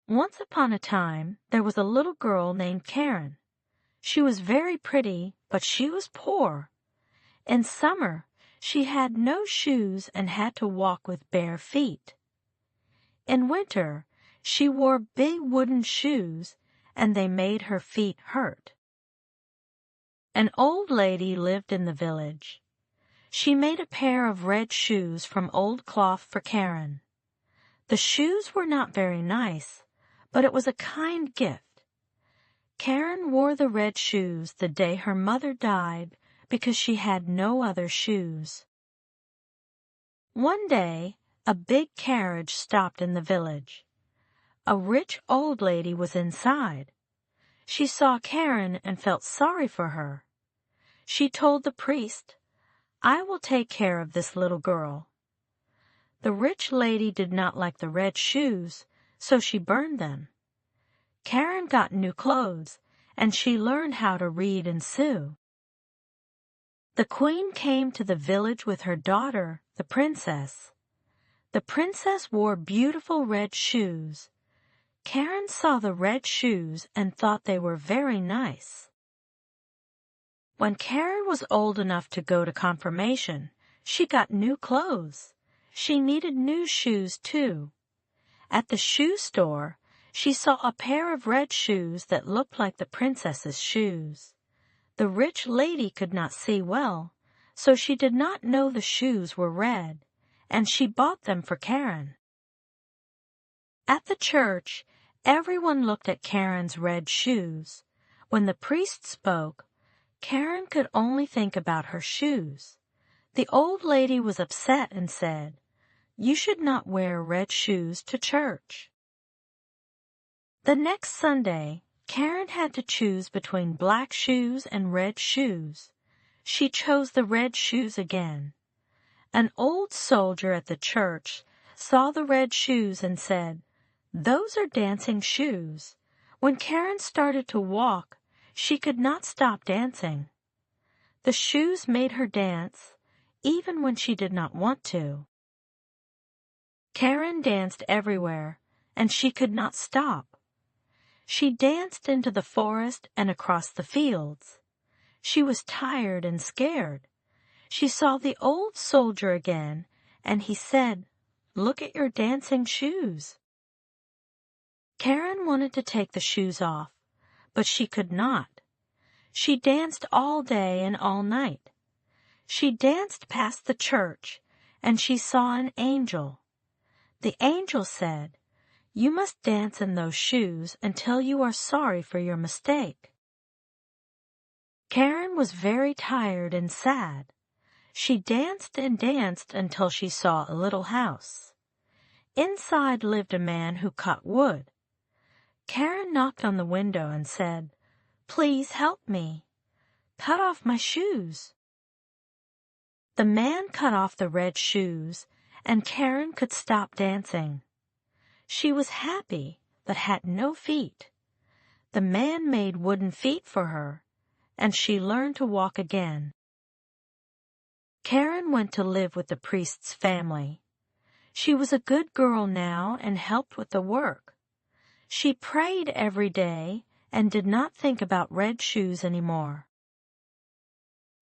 Once upon a time, there was a little girl named Karen. She was very pretty, but she was poor. In summer, she had no shoes and had to walk with bare feet. In winter, she wore big wooden shoes, and they made her feet hurt. An old lady lived in the village. She made a pair of red shoes from old cloth for Karen. The shoes were not very nice, but it was a kind gift. Karen wore the red shoes the day her mother died because she had no other shoes. One day, a big carriage stopped in the village. A rich old lady was inside. She saw Karen and felt sorry for her. She told the priest, "I will take care of this little girl." The rich lady did not like the red shoes, so she burned them. Karen got new clothes, and she learned how to read and sew. The queen came to the village with her daughter, the princess. The princess wore beautiful red shoes. Karen saw the red shoes and thought they were very nice. When Karen was old enough to go to confirmation, she got new clothes. She needed new shoes, too. At the shoe store, she saw a pair of red shoes that looked like the princess's shoes. The rich lady could not see well, so she did not know the shoes were red, and she bought them for Karen. At the church, everyone looked at Karen's red shoes. When the priest spoke, Karen could only think about her shoes. The old lady was upset and said, "You should not wear red shoes to church." The next Sunday, Karen had to choose between black shoes and red shoes. She chose the red shoes again. An old soldier at the church saw the red shoes and said, "Those are dancing shoes." When Karen started to walk, she could not stop dancing. The shoes made her dance, even when she did not want to. Karen danced everywhere, and she could not stop. She danced into the forest and across the fields. She was tired and scared. She saw the old soldier again, and he said, "Look at your dancing shoes." Karen wanted to take the shoes off, but she could not. She danced all day and all night. She danced past the church, and she saw an angel. The angel said, "You must dance in those shoes until you are sorry for your mistake." Karen was very tired and sad. She danced and danced until she saw a little house. Inside lived a man who cut wood. Karen knocked on the window and said, "Please help me. Cut off my shoes." The man cut off the red shoes, and Karen could stop dancing. She was happy, but had no feet. The man made wooden feet for her, and she learned to walk again. Karen went to live with the priest's family. She was a good girl now and helped with the work. She prayed every day and did not think about red shoes anymore.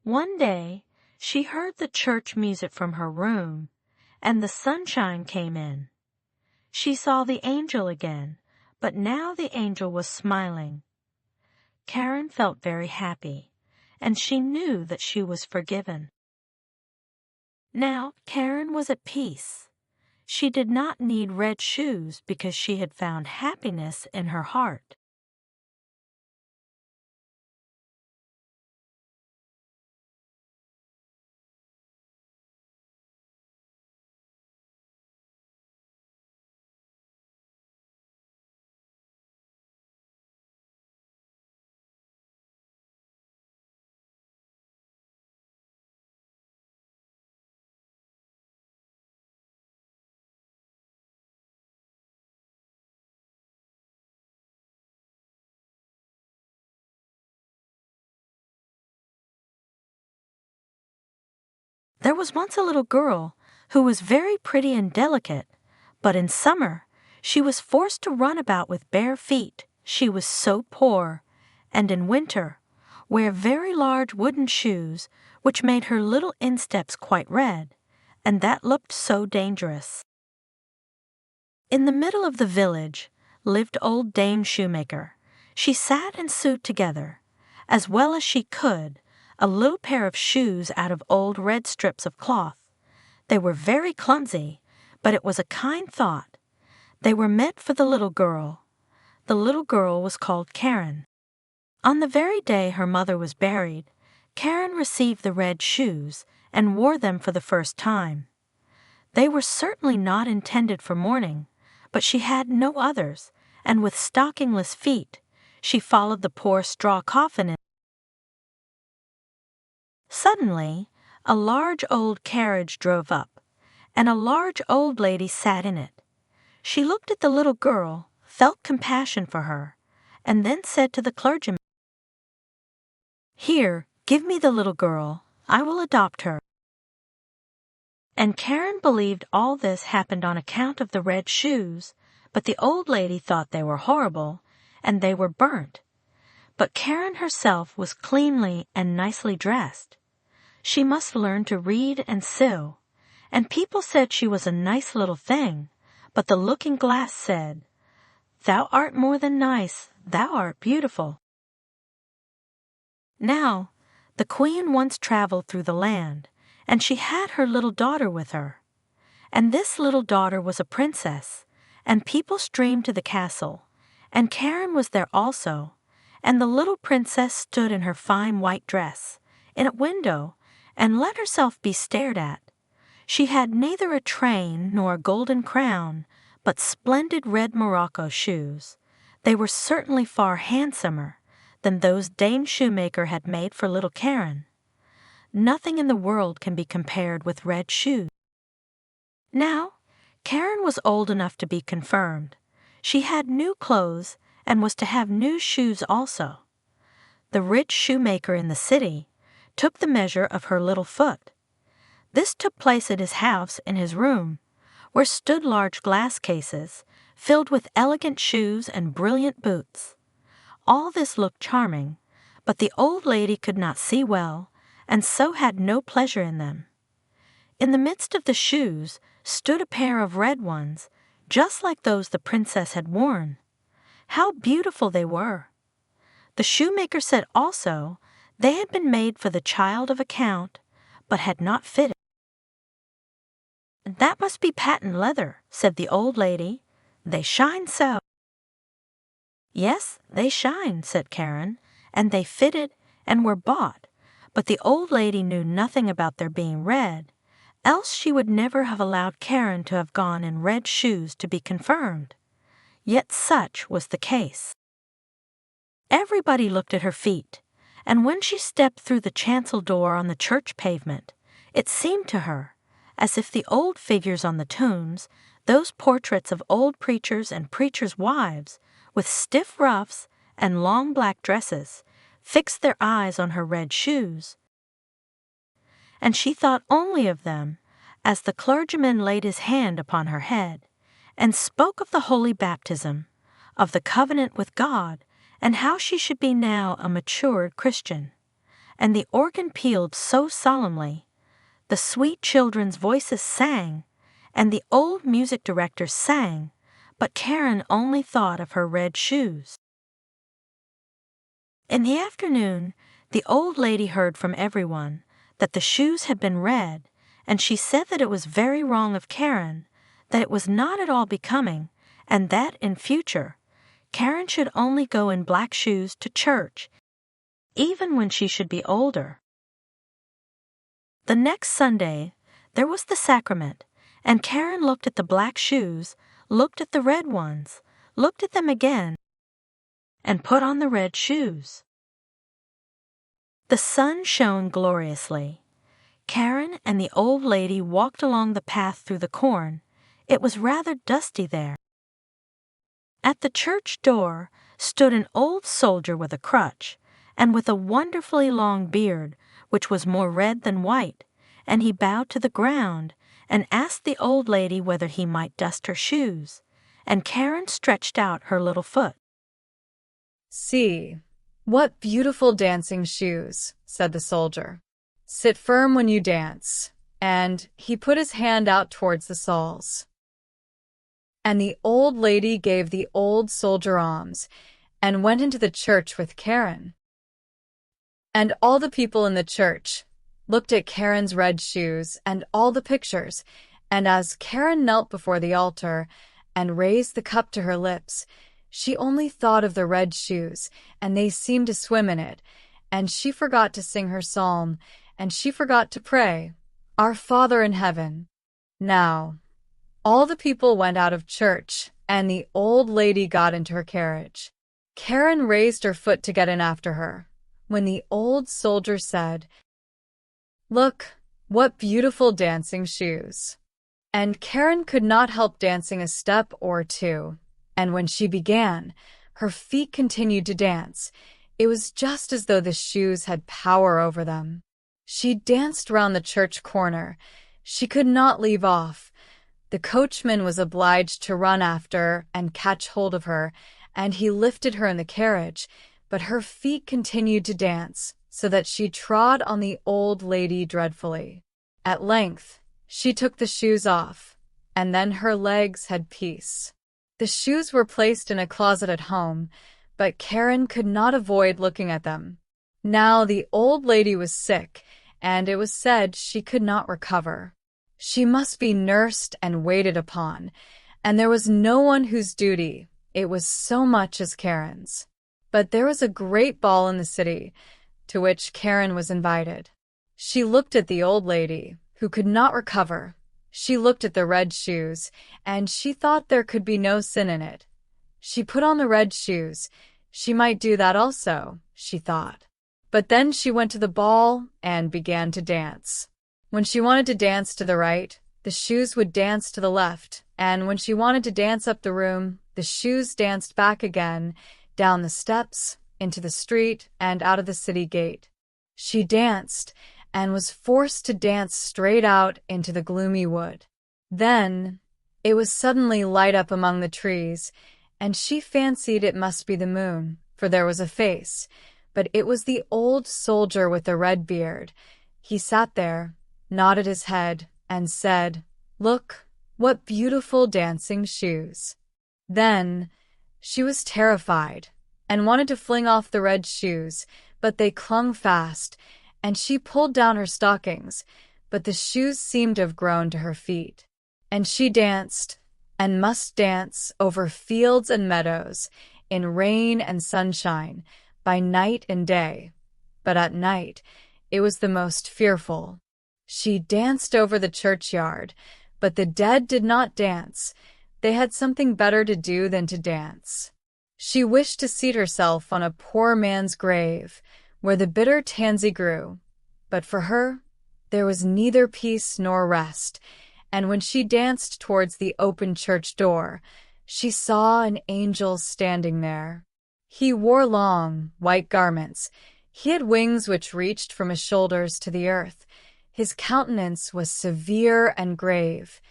One day, she heard the church music from her room, and the sunshine came in. She saw the angel again, but now the angel was smiling. Karen felt very happy, and she knew that she was forgiven. Now Karen was at peace. She did not need red shoes because she had found happiness in her heart. There was once a little girl who was very pretty and delicate, but in summer She was forced to run about with bare feet, she was so poor, and in winter, wear very large wooden shoes, which made her little insteps quite red, and that looked so dangerous. In the middle of the village lived old Dame Shoemaker. She sat and sewed together, as well as she could, a little pair of shoes out of old red strips of cloth. They were very clumsy, but it was a kind thought. They were meant for the little girl. The little girl was called Karen. On the very day her mother was buried, Karen received the red shoes and wore them for the first time. They were certainly not intended for mourning, but she had no others, and with stockingless feet, she followed the poor straw coffin in. Suddenly, a large old carriage drove up, and a large old lady sat in it. She looked at the little girl, felt compassion for her, and then said to the clergyman, "Here, give me the little girl, I will adopt her." And Karen believed all this happened on account of the red shoes, but the old lady thought they were horrible, and they were burnt. But Karen herself was cleanly and nicely dressed. She must learn to read and sew, and people said she was a nice little thing, but the looking-glass said, "Thou art more than nice, thou art beautiful." Now, the queen once traveled through the land, and she had her little daughter with her. And this little daughter was a princess, and people streamed to the castle, and Karen was there also, and the little princess stood in her fine white dress, in a window, and let herself be stared at. She had neither a train nor a golden crown, but splendid red morocco shoes. They were certainly far handsomer than those Dame Shoemaker had made for little Karen. Nothing in the world can be compared with red shoes. Now, Karen was old enough to be confirmed. She had new clothes and was to have new shoes also. The rich shoemaker in the city took the measure of her little foot. This took place at his house in his room, where stood large glass cases filled with elegant shoes and brilliant boots. All this looked charming, but the old lady could not see well, and so had no pleasure in them. In the midst of the shoes stood a pair of red ones, just like those the princess had worn. How beautiful they were! The shoemaker said also they had been made for the child of a count, but had not fitted. "That must be patent leather," said the old lady. "They shine so." "Yes, they shine," said Karen, "and they fitted and were bought, but the old lady knew nothing about their being red, else she would never have allowed Karen to have gone in red shoes to be confirmed. Yet such was the case. Everybody looked at her feet, and when she stepped through the chancel door on the church pavement, it seemed to her as if the old figures on the tombs, those portraits of old preachers and preachers' wives, with stiff ruffs and long black dresses, fixed their eyes on her red shoes. And she thought only of them as the clergyman laid his hand upon her head, and spoke of the holy baptism, of the covenant with God, and how she should be now a matured Christian. And the organ pealed so solemnly, the sweet children's voices sang, and the old music director sang, but Karen only thought of her red shoes. In the afternoon, the old lady heard from everyone that the shoes had been red, and she said that it was very wrong of Karen, that it was not at all becoming, and that in future Karen should only go in black shoes to church, even when she should be older. The next Sunday there was the sacrament, and Karen looked at the black shoes, looked at the red ones, looked at them again, and put on the red shoes. The sun shone gloriously. Karen and the old lady walked along the path through the corn. It was rather dusty there. At the church door stood an old soldier with a crutch, and with a wonderfully long beard, which was more red than white, and he bowed to the ground, and asked the old lady whether he might dust her shoes, and Karen stretched out her little foot. "See, what beautiful dancing shoes," said the soldier. "Sit firm when you dance." And he put his hand out towards the soles. And the old lady gave the old soldier alms and went into the church with Karen. And all the people in the church looked at Karen's red shoes and all the pictures, and as Karen knelt before the altar and raised the cup to her lips, she only thought of the red shoes, and they seemed to swim in it, and she forgot to sing her psalm, and she forgot to pray, "Our Father in heaven." Now, all the people went out of church, and the old lady got into her carriage. Karen raised her foot to get in after her, when the old soldier said, "Look, what beautiful dancing shoes." And Karen could not help dancing a step or two, and when she began, her feet continued to dance. It was just as though the shoes had power over them. She danced round the church corner. She could not leave off. The coachman was obliged to run after and catch hold of her, and he lifted her in the carriage, but her feet continued to dance, so that she trod on the old lady dreadfully. At length, she took the shoes off, and then her legs had peace. The shoes were placed in a closet at home, but Karen could not avoid looking at them. Now the old lady was sick, and it was said she could not recover. She must be nursed and waited upon, and there was no one whose duty it was so much as Karen's. But there was a great ball in the city, to which Karen was invited. She looked at the old lady, who could not recover. She looked at the red shoes, and she thought there could be no sin in it. She put on the red shoes. She might do that also, she thought. But then she went to the ball and began to dance. When she wanted to dance to the right, the shoes would dance to the left, and when she wanted to dance up the room, the shoes danced back again, down the steps, into the street, and out of the city gate. She danced, and was forced to dance straight out into the gloomy wood. Then it was suddenly light up among the trees, and she fancied it must be the moon, for there was a face, but it was the old soldier with the red beard. He sat there, nodded his head, and said, "Look, what beautiful dancing shoes." Then she was terrified, and wanted to fling off the red shoes, but they clung fast, and she pulled down her stockings, but the shoes seemed to have grown to her feet. And she danced, and must dance, over fields and meadows, in rain and sunshine, by night and day. But at night it was the most fearful. She danced over the churchyard, but the dead did not dance. They had something better to do than to dance. She wished to seat herself on a poor man's grave, where the bitter tansy grew, but for her there was neither peace nor rest, and when she danced towards the open church door, she saw an angel standing there. He wore long, white garments. He had wings which reached from his shoulders to the earth. His countenance was severe and grave,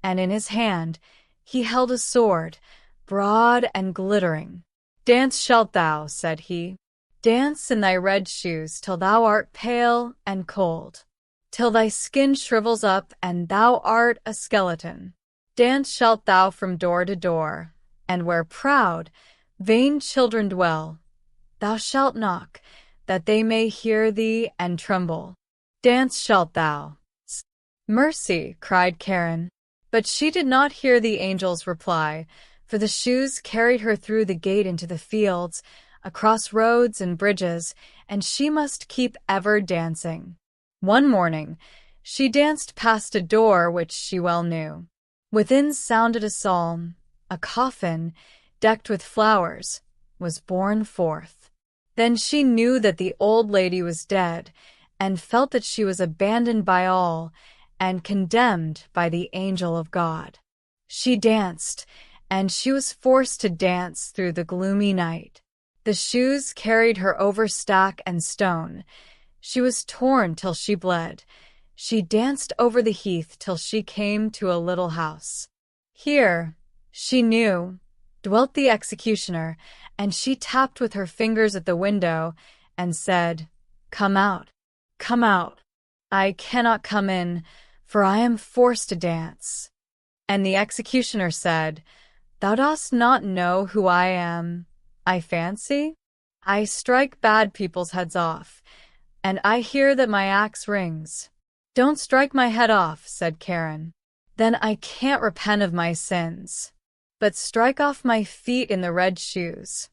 and in his hand he held a sword, broad and glittering. "Dance shalt thou," said he. "Dance in thy red shoes till thou art pale and cold, till thy skin shrivels up and thou art a skeleton. Dance shalt thou from door to door, and where proud, vain children dwell, thou shalt knock, that they may hear thee and tremble. Dance shalt thou." "Mercy," cried Karen. But she did not hear the angel's reply, for the shoes carried her through the gate into the fields, across roads and bridges, and she must keep ever dancing. One morning, she danced past a door which she well knew. Within sounded a psalm. A coffin, decked with flowers, was borne forth. Then she knew that the old lady was dead, and felt that she was abandoned by all, and condemned by the angel of God. She danced, and she was forced to dance through the gloomy night. The shoes carried her over stack and stone. She was torn till she bled. She danced over the heath till she came to a little house. Here She knew, dwelt the executioner, and she tapped with her fingers at the window and said, "Come out, come out. I cannot come in, for I am forced to dance." And the executioner said, "Thou dost not know who I am, I fancy? I strike bad people's heads off, and I hear that my axe rings." "Don't strike my head off," said Karen. "Then I can't repent of my sins. But strike off my feet in the red shoes."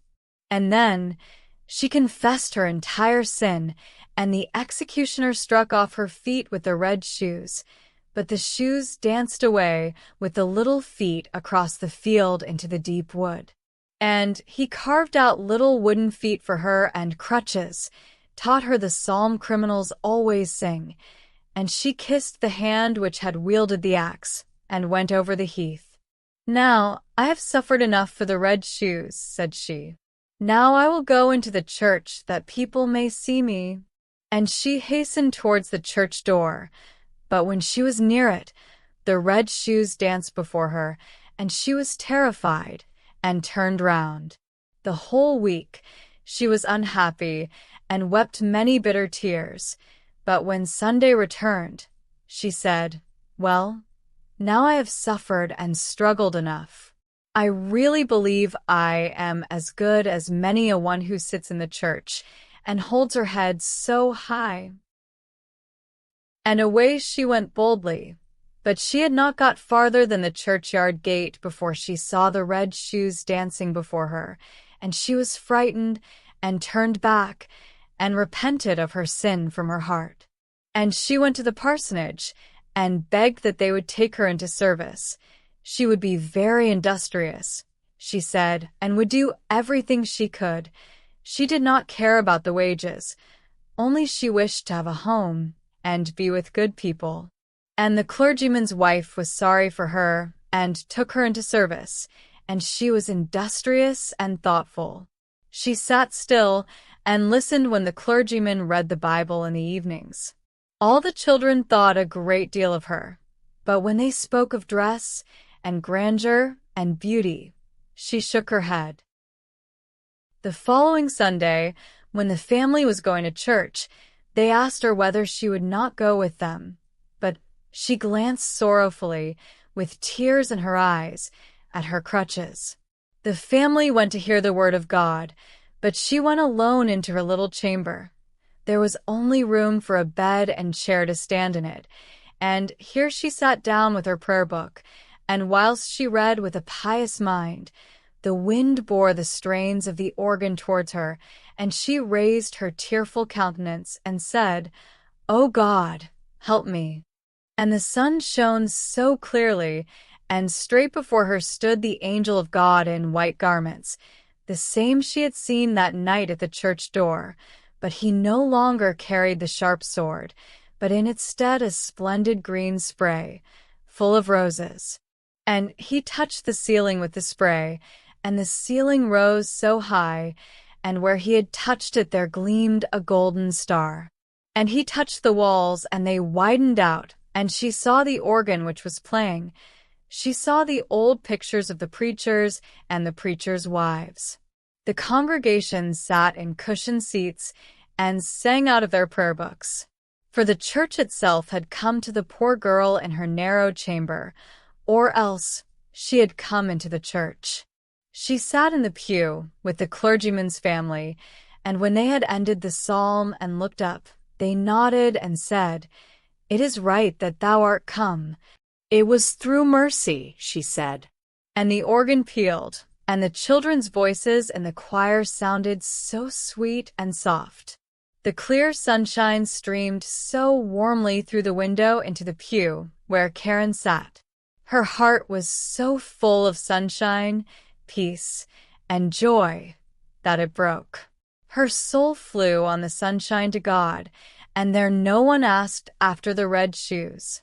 And then she confessed her entire sin, and the executioner struck off her feet with the red shoes, but the shoes danced away with the little feet across the field into the deep wood. And he carved out little wooden feet for her and crutches, taught her the psalm criminals always sing, and she kissed the hand which had wielded the axe, and went over the heath. "Now I have suffered enough for the red shoes," said she. "Now I will go into the church that people may see me." And she hastened towards the church door, but when she was near it, the red shoes danced before her, and she was terrified and turned round. The whole week she was unhappy and wept many bitter tears, but when Sunday returned, she said, "Well, now I have suffered and struggled enough. I really believe I am as good as many a one who sits in the church and holds her head so high." And away she went boldly, but she had not got farther than the churchyard gate before she saw the red shoes dancing before her, and she was frightened and turned back and repented of her sin from her heart. And she went to the parsonage and begged that they would take her into service. She would be very industrious, she said, and would do everything she could. She did not care about the wages, only she wished to have a home and be with good people. And the clergyman's wife was sorry for her and took her into service, and she was industrious and thoughtful. She sat still and listened when the clergyman read the Bible in the evenings. All the children thought a great deal of her, but when they spoke of dress and grandeur and beauty, she shook her head. The following Sunday, when the family was going to church, they asked her whether she would not go with them, but she glanced sorrowfully, with tears in her eyes, at her crutches. The family went to hear the word of God, but she went alone into her little chamber. There was only room for a bed and chair to stand in it, and here she sat down with her prayer book, and whilst she read with a pious mind, the wind bore the strains of the organ towards her, and she raised her tearful countenance and said, "O God, help me." And the sun shone so clearly, and straight before her stood the angel of God in white garments, the same she had seen that night at the church door, but he no longer carried the sharp sword, but in its stead a splendid green spray, full of roses. And he touched the ceiling with the spray, and the ceiling rose so high, and where he had touched it there gleamed a golden star. And he touched the walls, and they widened out, and she saw the organ which was playing. She saw the old pictures of the preachers and the preachers' wives. The congregation sat in cushioned seats and sang out of their prayer books. For the church itself had come to the poor girl in her narrow chamber, or else she had come into the church. She sat in the pew with the clergyman's family, and when they had ended the psalm and looked up, they nodded and said, "It is right that thou art come." "It was through mercy," she said. And the organ pealed, and the children's voices in the choir sounded so sweet and soft. The clear sunshine streamed so warmly through the window into the pew where Karen sat. Her heart was so full of sunshine, peace, and joy that it broke. Her soul flew on the sunshine to God, and there no one asked after the red shoes.